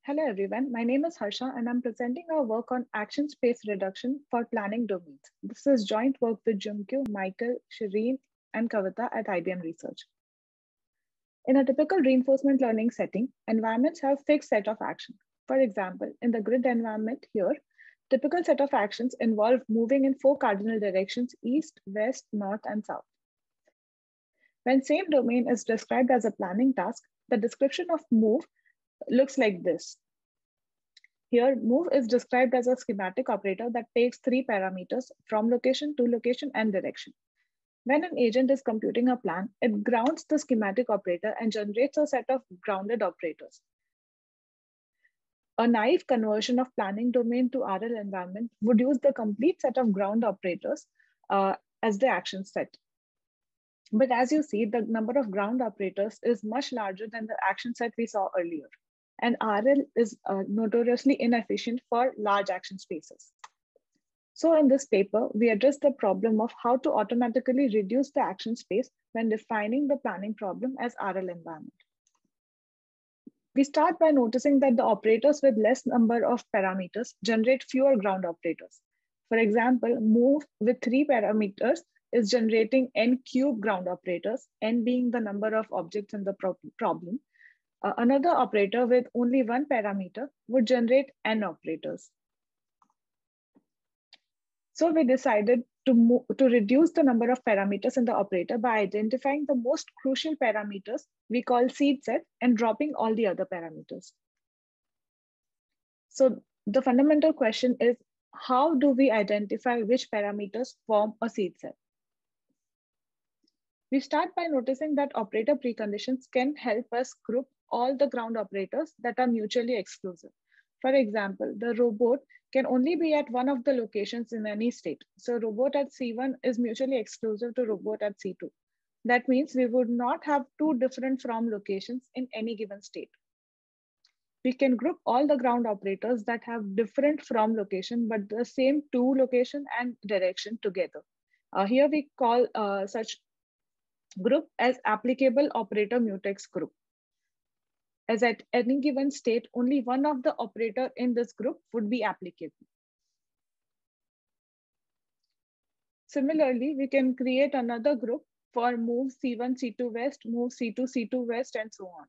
Hello everyone, my name is Harsha and I'm presenting our work on action space reduction for planning domains. This is joint work with Jumkyu, Michael, Shireen, and Kavita at IBM Research. In a typical reinforcement learning setting, environments have fixed set of actions. For example, in the grid environment here, typical set of actions involve moving in 4 cardinal directions: east, west, north, and south. When same domain is described as a planning task, the description of move looks like this. Here, move is described as a schematic operator that takes 3 parameters: from location, to location, and direction. When an agent is computing a plan, it grounds the schematic operator and generates a set of grounded operators. A naive conversion of planning domain to RL environment would use the complete set of ground operators as the action set. But as you see, the number of ground operators is much larger than the action set we saw earlier. And RL is notoriously inefficient for large action spaces. So in this paper, we address the problem of how to automatically reduce the action space when defining the planning problem as RL environment. We start by noticing that the operators with less number of parameters generate fewer ground operators. For example, move with 3 parameters is generating n cube ground operators, n being the number of objects in the problem. Another operator with only 1 parameter would generate n operators. So we decided to reduce the number of parameters in the operator by identifying the most crucial parameters we call seed set and dropping all the other parameters. So the fundamental question is, how do we identify which parameters form a seed set? We start by noticing that operator preconditions can help us group all the ground operators that are mutually exclusive. For example, the robot can only be at one of the locations in any state. So robot at C1 is mutually exclusive to robot at C2. That means we would not have 2 different from locations in any given state. We can group all the ground operators that have different from location, but the same to location and direction together. Here we call such group as applicable operator mutex group. As at any given state, only one of the operator in this group would be applicable. Similarly, we can create another group for move C1, C2 west, move C2, C2 west, and so on.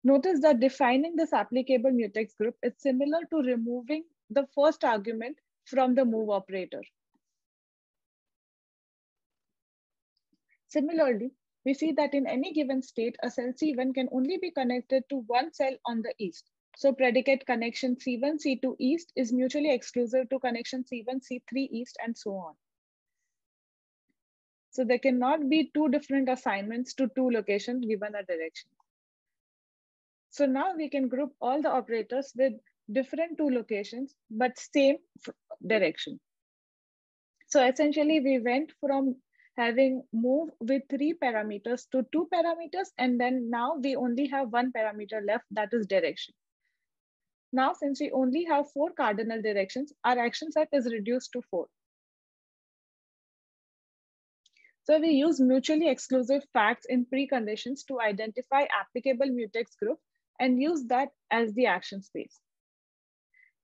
Notice that defining this applicable mutex group is similar to removing the first argument from the move operator. Similarly, we see that in any given state, a cell C1 can only be connected to one cell on the east. So predicate connection C1, C2 east is mutually exclusive to connection C1, C3 east, and so on. So there cannot be 2 different assignments to 2 locations given a direction. So now we can group all the operators with different 2 locations, but same direction. So essentially we went from having move with 3 parameters to 2 parameters, and then now we only have 1 parameter left, that is direction. Now, since we only have 4 cardinal directions, our action set is reduced to 4. So we use mutually exclusive facts in preconditions to identify applicable mutex group and use that as the action space.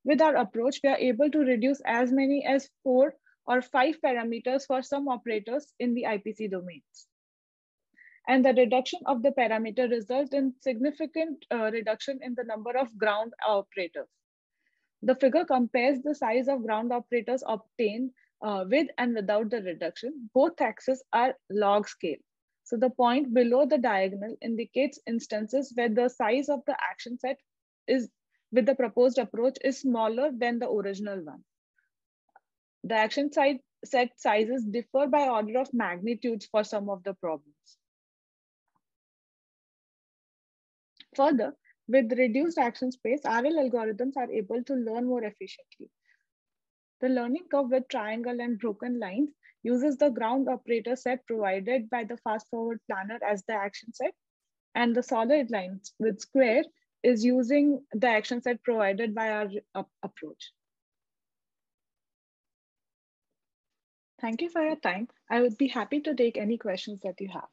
With our approach, we are able to reduce as many as 4 or 5 parameters for some operators in the IPC domains. And the reduction of the parameter results in significant reduction in the number of ground operators. The figure compares the size of ground operators obtained with and without the reduction. Both axes are log scale. So the point below the diagonal indicates instances where the size of the action set is with the proposed approach is smaller than the original one. The action set sizes differ by order of magnitudes for some of the problems. Further, with reduced action space, RL algorithms are able to learn more efficiently. The learning curve with triangle and broken lines uses the ground operator set provided by the fast-forward planner as the action set, and the solid lines with square is using the action set provided by our approach. Thank you for your time. I would be happy to take any questions that you have.